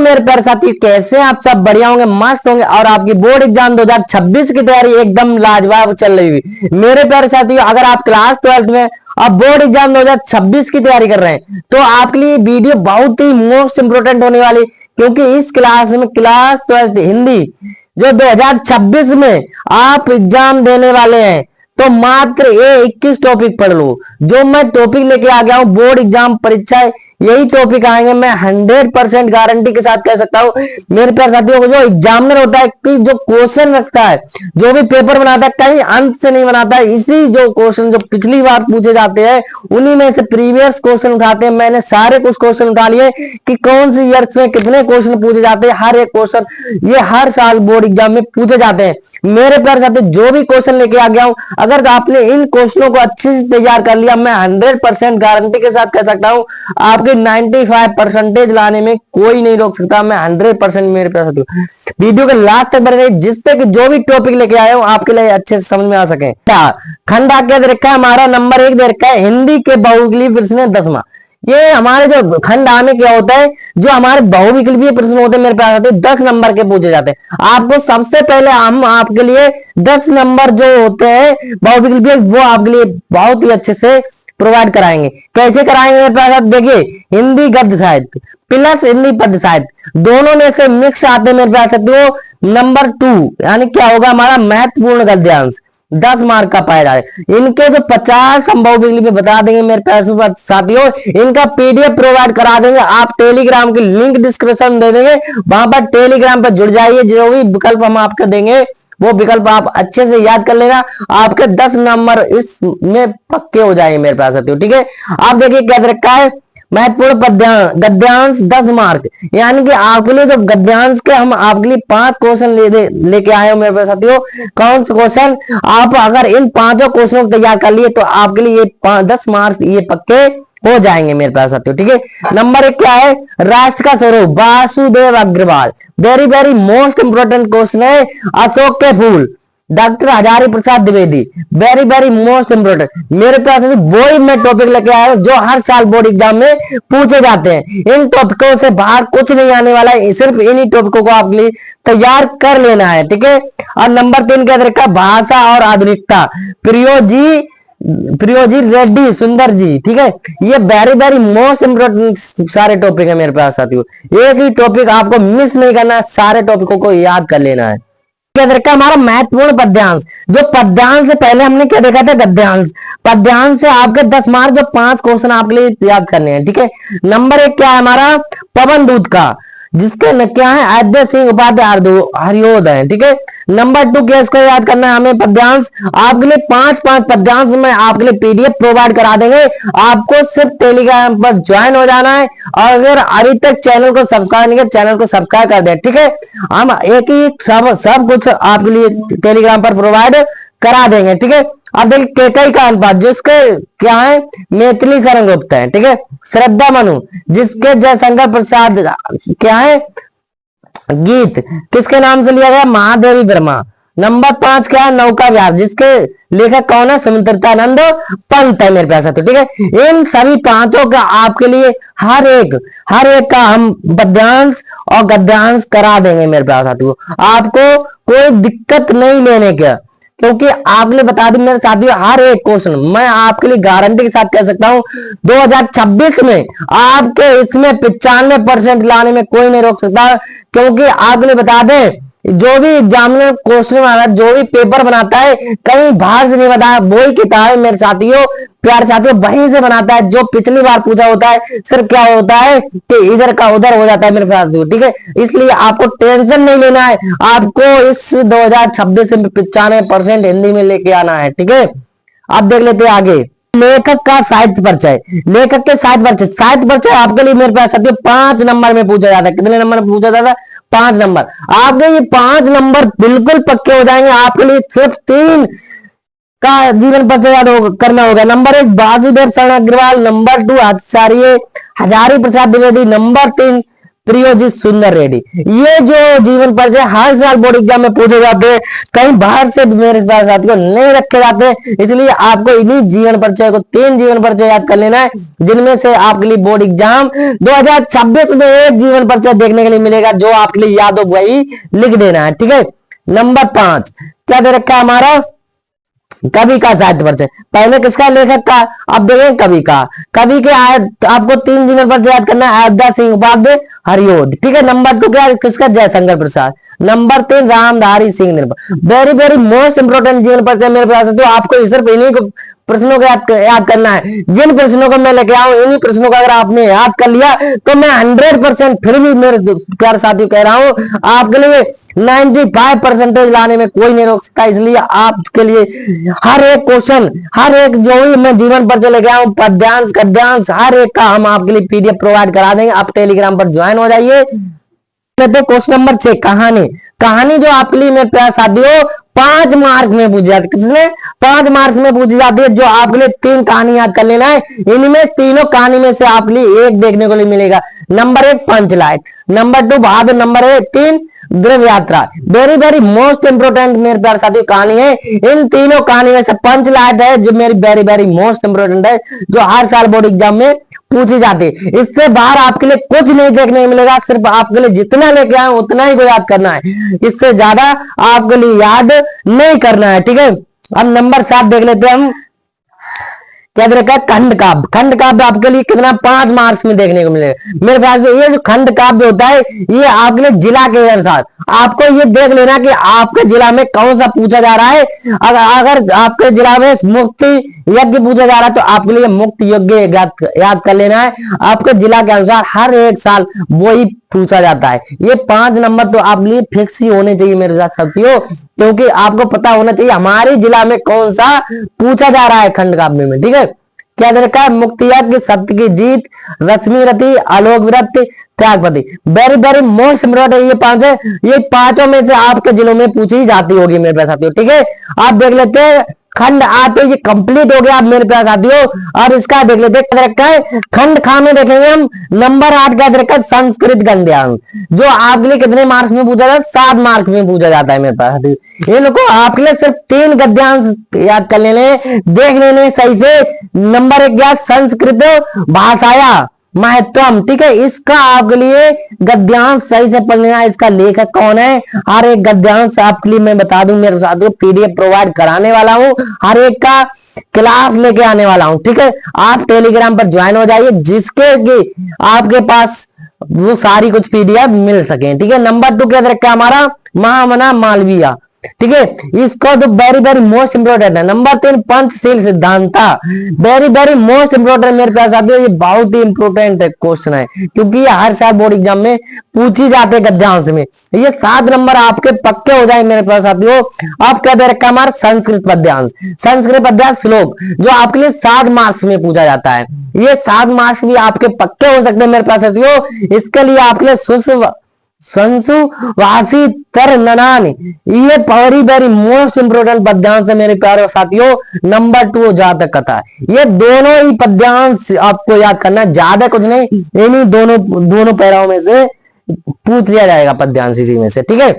मेरे प्यारे साथी, कैसे हैं आप सब? बढ़िया होंगे, मस्त होंगे। और आपकी बोर्ड एग्जाम 2026 की तैयारी एकदम लाजवाब चल रही हुई। मेरे प्यारे साथियों, अगर आप क्लास 12 में अब बोर्ड एग्जाम 2026 की तैयारी कर रहे हैं तो आपके लिए वीडियो बहुत ही मोस्ट इंपोर्टेंट होने वाली, क्योंकि इस क्लास में क्लास 12 हिंदी जो 2026 में आप एग्जाम देने वाले हैं, तो मात्र ये 21 टॉपिक पढ़ लो। जो मैं टॉपिक लेके आ गया हूं बोर्ड एग्जाम परीक्षा, यही टॉपिक आएंगे। मैं 100% गारंटी के साथ कह सकता हूं मेरे प्यारे साथियों, जो एग्जामिनर होता है कि जो क्वेश्चन रखता है, जो भी पेपर बनाता है, कहीं अंत से नहीं बनाता है। इसी जो क्वेश्चन जो पिछली बार पूछे जाते हैं उन्हीं में से प्रीवियस क्वेश्चन उठाते हैं। मैंने सारे कुछ क्वेश्चन उठा लिए कि कौन सी ईयर्स में कितने क्वेश्चन पूछे जाते हैं। हर एक क्वेश्चन ये हर साल बोर्ड एग्जाम में पूछे जाते हैं। मेरे प्यारे साथियों, जो भी क्वेश्चन लेके आ गया हूं, अगर आपने इन क्वेश्चनों को अच्छे से तैयार कर लिया, मैं 100% गारंटी के साथ कह सकता हूं आपके 95% लाने में कोई नहीं रोक सकता। मैं 100% मेरे प्यारे साथियों वीडियो के लास्ट तक बने, जिससे कि जो भी टॉपिक लेके आए हो आपके लिए अच्छे से समझ में आ सके। खंड आज्ञा दे रखा है हमारा, नंबर 1 दे रखा है हिंदी के बहुविकल्पीय प्रश्न 10वां। ये हमारे जो खंड में क्या होता है, जो हमारे बहुविकल्पीय प्रश्न होते हैं मेरे प्यारे साथियों 10 नंबर के पूछे जाते हैं। आपको सबसे पहले हम आपके लिए 10 नंबर जो होते हैं बहुविकल्पीय, वो आपके लिए बहुत ही अच्छे से प्रोवाइड कराएंगे। कैसे कराएंगे मेरे प्यारे साथियों? देखिए, हिंदी गद्य साहित्य प्लस हिंदी पद्य साहित्य दोनों में से मिक्स आते हैं मेरे प्यारे साथियों। नंबर 2 यानी क्या होगा हमारा महत्वपूर्ण गद्यांश, 10 मार्क का पाया जाए। इनके जो 50 संभव विकल्प बता देंगे मेरे प्यारे साथियों, इनका पीडीएफ प्रोवाइड करा देंगे। आप टेलीग्राम की लिंक डिस्क्रिप्शन दे देंगे, वहां पर टेलीग्राम पर जुड़ जाइए। जो भी विकल्प हम आपको देंगे वो विकल्प आप अच्छे से याद कर लेना, आपके 10 नंबर इसमें पक्के हो जाएंगे मेरे प्यारे साथियों। ठीक है, आप देखिए क्या रखा है, महत्वपूर्ण गद्यांश 10 मार्क, यानी कि आपके लिए जो गद्यांश के हम आपके लिए 5 क्वेश्चन लेके आए हो मेरे प्यारे साथियों। कौन से क्वेश्चन? आप अगर इन 5 क्वेश्चनों को तैयार कर लिए तो आपके लिए 10 मार्क्स ये पक्के हो जाएंगे मेरे प्यारे साथियों। ठीक है, नंबर 1 क्या है? राष्ट्र का स्वरूप, Vasudev Agrawal. Very very most important question है। अशोक के फूल, doctor Hazari Prasad Dwivedi. Very very most important मेरे पास वही मैं टॉपिक लेके आया हूं जो हर साल बोर्ड एग्जाम में पूछे जाते हैं। इन टॉपिकों से बाहर कुछ नहीं आने वाला है, सिर्फ इन्हीं टॉपिकों को आपके लिए तैयार कर लेना है। ठीक है, और नंबर 3 क्या रखा? भाषा और आधुनिकता, प्रियोजी रेड्डी सुंदर जी। ठीक है, ये वेरी वेरी मोस्ट इंपोर्टेंट सारे टॉपिक है मेरे पास साथियों। एक ही टॉपिक आपको मिस नहीं करना है, सारे टॉपिकों को याद कर लेना है। क्या देखा हमारा महत्वपूर्ण पद्यांश, जो पद्यांश से पहले हमने क्या देखा था? गद्यांश। पद्यांश से आपके 10 मार्क, जो 5 क्वेश्चन आपके लिए याद करने हैं। ठीक है, नंबर 1 क्या है हमारा? पवन दूत का, जिसके न क्या है? अजय सिंह उपाध्याय हरियोदय। ठीक है, नंबर 2 क्या इसको याद करना है हमें? पद्यांश। आपके लिए 5 पद्यांश में आपके लिए पीडीएफ प्रोवाइड करा देंगे। आपको सिर्फ टेलीग्राम पर ज्वाइन हो जाना है, और अगर अभी तक चैनल को सब्सक्राइब नहीं किया, चैनल को सब्सक्राइब कर दे। ठीक है, हम एक ही सब कुछ आपके लिए टेलीग्राम पर प्रोवाइड करा देंगे। ठीक है, अब देखिए केकई का अनुपात, जिसके क्या है? मैथिली शरण गुप्त है। ठीक है, श्रद्धा मनु, जिसके जयशंकर प्रसाद क्या है? गीत किसके नाम से लिया गया? महादेवी वर्मा। नंबर 5 क्या है? नौका विहार, जिसके लेखक कौन है? सुमित्रानंद पंत है मेरे प्यारे। ठीक है, इन सभी 5 का आपके लिए हर एक का हम पद्यांश और गद्यांश करा देंगे मेरे प्यारे साथियों। आपको कोई दिक्कत नहीं लेने का, क्योंकि आपके लिए बता दूं मेरे साथियों, हर एक क्वेश्चन मैं आपके लिए गारंटी के साथ कह सकता हूं 2026 में आपके इसमें 95% लाने में कोई नहीं रोक सकता। क्योंकि आपके लिए बता दें, जो भी एग्जामिनर क्वेश्चन वाला जो भी पेपर बनाता है, कहीं बाहर से नहीं बनाया, वही किताब मेरे साथियों प्यारे साथियों वहीं से बनाता है। जो पिछली बार पूछा होता है, सिर्फ क्या होता है कि इधर का उधर हो जाता है मेरे साथियों। ठीक है, इसलिए आपको टेंशन नहीं लेना है, आपको इस 2026 में 95% हिंदी में लेके आना है। ठीक है, अब देख लेते हैं आगे। लेखक का साहित्य परिचय, लेखक के साहित्य परिचय आपके लिए मेरे पास साथियों 5 नंबर में पूछा जाता है। कितने नंबर में पूछा जाता है? 5 नंबर। आपके ये 5 नंबर बिल्कुल पक्के हो जाएंगे। आपके लिए सिर्फ 3 का जीवन परिचय याद करना होगा। नंबर 1 वासुदेव शरण अग्रवाल, नंबर 2 आचार्य हजारी प्रसाद द्विवेदी, नंबर 3 प्रियोजित सुंदर रेड्डी। ये जो जीवन परिचय हर साल बोर्ड एग्जाम में पूछे जाते हैं, कहीं बाहर से मेरे पास साथियों नहीं रखे जाते, इसलिए आपको इन्हीं जीवन परिचय को 3 जीवन परिचय याद कर लेना है, जिनमें से आपके लिए बोर्ड एग्जाम 2026 में एक जीवन परिचय देखने के लिए मिलेगा, जो आपके लिए याद हो वही लिख देना है। ठीक है, नंबर 5 क्या दे रखा है हमारा, कवि का साहित्य परिचय। पहले किसका, लेखक का, अब देखें कवि का। कवि के आपको 3 जीवन परिचय याद करना है, अयोध्या सिंह उपाध्याय, हरिओद। ठीक है, नंबर 2 क्या, किसका, Jaishankar Prasad. Number 3 Ramdhari Singh Dinkar. Very very most important जीवन परिचय मेरे पास है, तो आपको सिर्फ इन्हीं को प्रश्नों को याद करना है। जिन प्रश्नों को मैं लेके आऊं, इन्हीं प्रश्नों को अगर आपने याद कर लिया तो मैं 100% फिर भी मेरे प्यारे साथियों कह रहा हूं, आपके लिए 95% लाने में कोई नहीं रोक सकता। इसलिए आपके लिए हर एक क्वेश्चन, हर एक जो भी मैं जीवन पर लेके आऊं, पद्यांश गद्यांश हर एक का हम आपके लिए PDF प्रोवाइड करा देंगे। आप टेलीग्राम पर ज्वाइन हो जाइए। तो क्वेश्चन नंबर 6 कहानी। कहानी जो आपके लिए मेरे प्यारे साथियों 5 मार्क में पूछी जाती है। किसने, 5 मार्क्स में पूछी जाती है, जो आपके लिए 3 कहानी याद कर लेना है। इनमें तीनों कहानी में से आपके लिए एक देखने को लिए मिलेगा। नंबर 1 पंचलाइट, नंबर 2 बहादुर, नंबर 3 ध्रुव यात्रा। वेरी वेरी मोस्ट इंपोर्टेंट मेरे प्यारे साथियों कहानी है। इन तीनों कहानी में से पंचलाइट है जो मेरी वेरी वेरी मोस्ट इंपोर्टेंट है, जो हर साल बोर्ड एग्जाम में पूछी जाती है। इससे बाहर आपके लिए कुछ नहीं देखने को मिलेगा, सिर्फ आपके लिए जितना लेके आए उतना ही को याद करना है, इससे ज्यादा आपके लिए याद नहीं करना है। ठीक है, अब नंबर 7 देख लेते हैं हम। क्या रखा है, खंड काव्य। खंड काव्य आपके लिए कितना, 5 मार्क्स में देखने को मिलेगा मेरे पास। ये जो खंड काव्य होता है, ये आपके लिए जिला के अनुसार आपको ये देख लेना कि आपके जिला में कौन सा पूछा जा रहा है। अगर आपके जिला में मुक्ति यज्ञ पूछा जा रहा है, तो आपके लिए मुक्त यज्ञ याद कर लेना है। आपके जिला के अनुसार हर एक साल वही पूछा जाता है। ये 5 नंबर तो आप लिए फिक्स ही होने चाहिए मेरे साथ साथियों, क्योंकि आपको पता होना चाहिए हमारे जिला में कौन सा पूछा जा रहा है खंड काव्य में। ठीक है, क्या दे रखा है, मुक्ति यज्ञ, सत्य की जीत, रश्मि रति, आलोक व्रत, त्यागपति। वेरी वेरी मोस्ट इंपोर्टेंट ये 5 है। ये 5 में से आपके जिलों में पूछी जाती होगी मेरे पास साथियों। ठीक है, आप देख लेते हैं खंड आते, ये कंप्लीट हो गया आप मेरे प्यारे साथियों। और इसका देख लेते हैं रखा है खंड खा में, देखेंगे हम नंबर 8 का रखा है संस्कृत गद्यांश, जो आपके लिए कितने मार्क्स में पूछा जाता है, 7 मार्क्स में पूछा जाता है मेरे पास। इनको आपके लिए सिर्फ 3 गद्यांश याद कर लेने, देख लेने सही से। नंबर 1 क्या, संस्कृत भाषाया महत्वम। ठीक है, इसका आपके लिए गद्यांश सही से पढ़ लेना। इसका लेखक कौन है, हर एक गद्यांश आपके लिए मैं बता दूं मेरे साथियों, PDF प्रोवाइड कराने वाला हूं, हर एक का क्लास लेके आने वाला हूं। ठीक है, आप टेलीग्राम पर ज्वाइन हो जाइए, जिसके आपके पास वो सारी कुछ PDF मिल सके। ठीक है, नंबर 2 क्या रखा है हमारा, महामना मालवीय। ठीक है, इसको तो वेरी वेरी मोस्ट इंपोर्टेंट है। Number 3 Panchsheel Siddhanta, very very most important मेरे पास साथियों। ये बहुत ही इंपोर्टेंट क्वेश्चन है, क्योंकि ये हर साल बोर्ड एग्जाम में पूछी जाते हैं गद्यांश में। ये 7 नंबर आपके पक्के हो जाए मेरे पास साथियों। अब क्या दे रखा हमारा, संस्कृत पद्यांश। संस्कृत पद्यांश श्लोक, जो आपके लिए 7 मार्क्स में पूछा जाता है। ये 7 मार्क्स भी आपके पक्के हो सकते हैं मेरे पास साथियों। इसके लिए आपके लिए संसुवासी तर ननानी, ये वेरी वेरी मोस्ट इंपोर्टेंट पद्यांश है मेरे प्यारे साथियों। नंबर 2 जातक कथा, ये दोनों ही पद्यांश आपको याद करना है, ज्यादा कुछ नहीं, इन्हीं दोनों पैराओं में से पूछ लिया जाएगा पद्यांश इसी में से। ठीक है,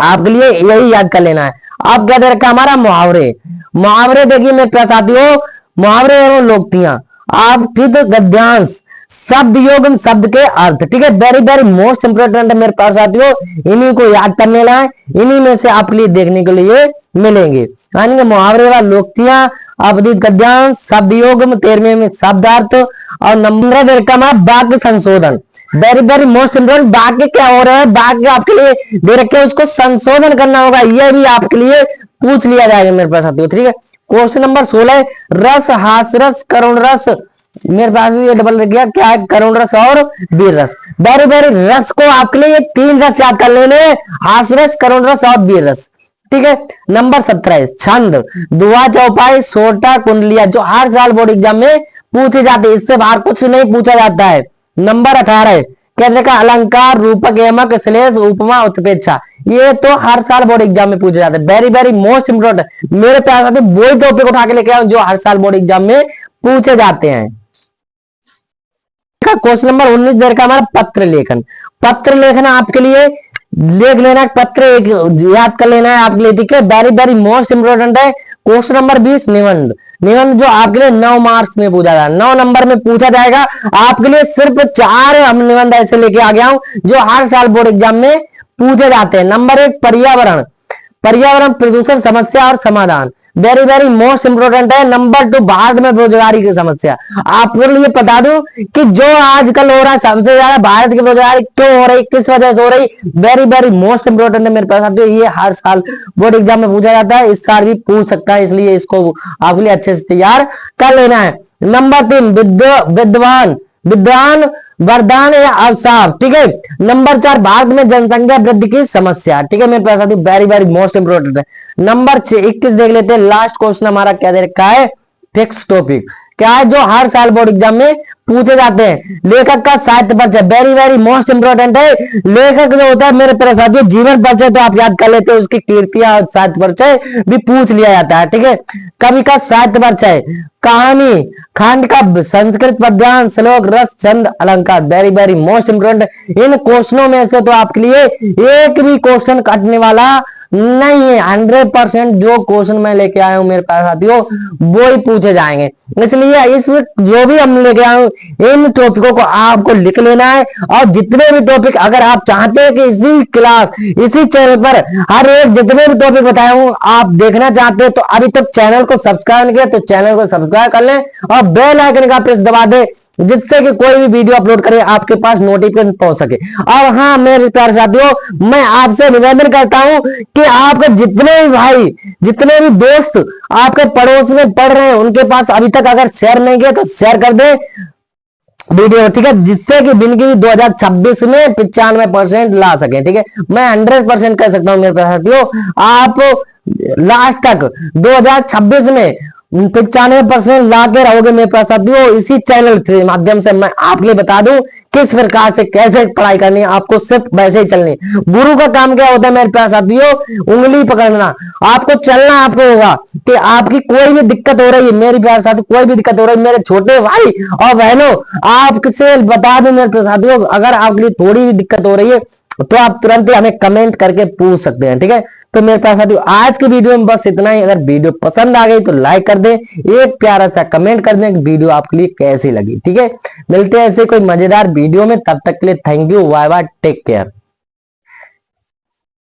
आपके लिए यही याद कर लेना है। आप क्या दे रखा हमारा, मुहावरे। मुहावरे देखिए मेरे प्यारे साथियों, मुहावरे एवं लोकोक्तियां, आप ठीक गद्यांश, शब्द योग शब्द के अर्थ। ठीक है, वेरी वेरी मोस्ट इंपोर्टेंट है मेरे पास साथियों, इन्हीं को याद करने ला है, इन्हीं में से आपके लिए देखने के लिए मिलेंगे। यानी मुहावरे व लोकोक्तियां, अवधित गद्यांश, शब्द योग 13वें में शब्दार्थ, और नंबर रकम वाक्य संशोधन। वेरी वेरी मोस्ट इंपोर्टेंट, वाक्य क्या हो रहा है, वाक्य आपके लिए दे रखे हैं, उसको संशोधन करना होगा, यह भी आपके लिए पूछ लिया जाएगा मेरे पास साथियों। ठीक है, क्वेश्चन नंबर 16 रस, हास रस, करुण रस। मेरे पास भी ये डबल रख गया, क्या है, करुण रस और वीर रस। वेरी वेरी रस को आपके लिए 3 रस याद कर लेने, हास रस, करुण रस और वीर रस। ठीक है, नंबर 17 छंद, दुआ चौपाई, सोटा, कुंडलिया, जो हर साल बोर्ड एग्जाम में पूछे जाते हैं, इससे बाहर कुछ नहीं पूछा जाता है। नंबर 18 कहने का अलंकार, रूपक, यमक, श्लेष, उपमा, उत्प्रेक्षा, ये तो हर साल बोर्ड एग्जाम में पूछे जाते हैं। वेरी वेरी मोस्ट इंपोर्टेंट मेरे प्यारे साथी, वही टॉपिक उठा के लेके आऊं जो हर साल बोर्ड एग्जाम में पूछे जाते हैं। देखा क्वेश्चन नंबर 19 दे रखा हमारा पत्र लेखन। पत्र लेखन आपके लिए लिख लेना, पत्र एक याद कर लेना है आपके लिए, ठीक है। वेरी वेरी मोस्ट इंपोर्टेंट है। क्वेश्चन नंबर 20 निबंध। निबंध जो आपके लिए 9 मार्क्स में पूछा जाएगा, 9 नंबर में पूछा जाएगा आपके लिए। सिर्फ 4 हम निबंध ऐसे लेके आ गया हूं जो हर साल बोर्ड एग्जाम में पूछे जाते हैं। नंबर 1 पर्यावरण, पर्यावरण प्रदूषण समस्या और समाधान, वेरी वेरी मोस्ट इंपोर्टेंट है। नंबर 2 भारत में बेरोजगारी की समस्या। आपको लिए बता दूं कि जो आजकल हो रहा है सबसे ज्यादा भारत की बेरोजगारी क्यों हो रही, किस वजह से हो रही, वेरी वेरी मोस्ट इंपोर्टेंट है मेरे पास। तो ये हर साल बोर्ड एग्जाम में पूछा जाता है, इस साल भी पूछ सकता है, इसलिए इसको आपके लिए अच्छे से तैयार कर लेना है। नंबर 3 विद्वान, विद्वान वरदान या अवसाप, ठीक है। नंबर 4 भारत में जनसंख्या वृद्धि की समस्या, ठीक है मेरे पास। वेरी वेरी मोस्ट इंपोर्टेंट है। नंबर 21 देख लेते हैं, लास्ट क्वेश्चन हमारा क्या दे रखा है, फिक्स टॉपिक क्या है जो हर साल बोर्ड एग्जाम में पूछे जाते हैं। लेखक का साहित्य परिचय, वेरी वेरी मोस्ट इंपोर्टेंट है। लेखक जो होता है मेरे प्यारे साथियों, जीवन परिचय तो आप याद कर लेते हो, उसकी कीर्तियां और साहित्य परिचय भी पूछ लिया जाता है, ठीक है। कवि का साहित्य परिचय, कहानी, खंड का संस्कृत पद्यांश, श्लोक, रस, छंद, अलंकार, वेरी वेरी मोस्ट इंपोर्टेंट। इन क्वेश्चनों में से तो आपके लिए एक भी क्वेश्चन कटने वाला नहीं है। 100% जो क्वेश्चन मैं लेके आया हूं मेरे पास साथियों वो ही पूछे जाएंगे। इसलिए इस जो भी हम लेके आए हूं इन टॉपिकों को आपको लिख लेना है। और जितने भी टॉपिक अगर आप चाहते हैं कि इसी क्लास इसी चैनल पर हर एक जितने भी टॉपिक बताया हूं आप देखना चाहते हैं तो अभी तक चैनल को सब्सक्राइब नहीं किया तो चैनल को सब्सक्राइब कर लें और बेल आइकन का प्रेस दबा दे, जिससे कि कोई भी वीडियो अपलोड करे आपके पास नोटिफिकेशन पहुंच सके। और हाँ मेरे प्यारे साथियों, मैं आपसे निवेदन करता हूं कि आपके जितने भी भाई, जितने भी दोस्त आपके पड़ोस में पढ़ रहे हैं उनके पास अभी तक अगर शेयर नहीं किया तो शेयर कर दे वीडियो, ठीक है, जिससे कि जिंदगी 2026 में 95% ला सके, ठीक है। मैं 100% कह सकता हूं मेरे प्यारे साथियों, आप लास्ट तक 2026 में 95% ला के रहोगे मेरे पास साथियों। इसी चैनल के माध्यम से मैं आपके लिए बता दूं किस प्रकार से कैसे पढ़ाई करनी है, आपको सिर्फ वैसे ही चलनी। गुरु का काम क्या होता है मेरे प्यारे साथियों, उंगली पकड़ना, आपको चलना आपको होगा। कि आपकी कोई भी दिक्कत हो रही है मेरी प्यारे साथियों, कोई भी दिक्कत हो रही है मेरे छोटे भाई और बहनों, आपसे बता दूं मेरे प्यारे साथियों, अगर आपके लिए थोड़ी भी दिक्कत हो रही है तो आप तुरंत ही हमें कमेंट करके पूछ सकते हैं, ठीक है। तो मेरे पास साथियों आज की वीडियो में बस इतना ही। अगर वीडियो पसंद आ गई तो लाइक कर दें, एक प्यारा सा कमेंट कर दें कि वीडियो आपके लिए कैसी लगी, ठीक है। मिलते हैं ऐसे कोई मजेदार वीडियो में, तब तक के लिए thank you, bye bye, take care.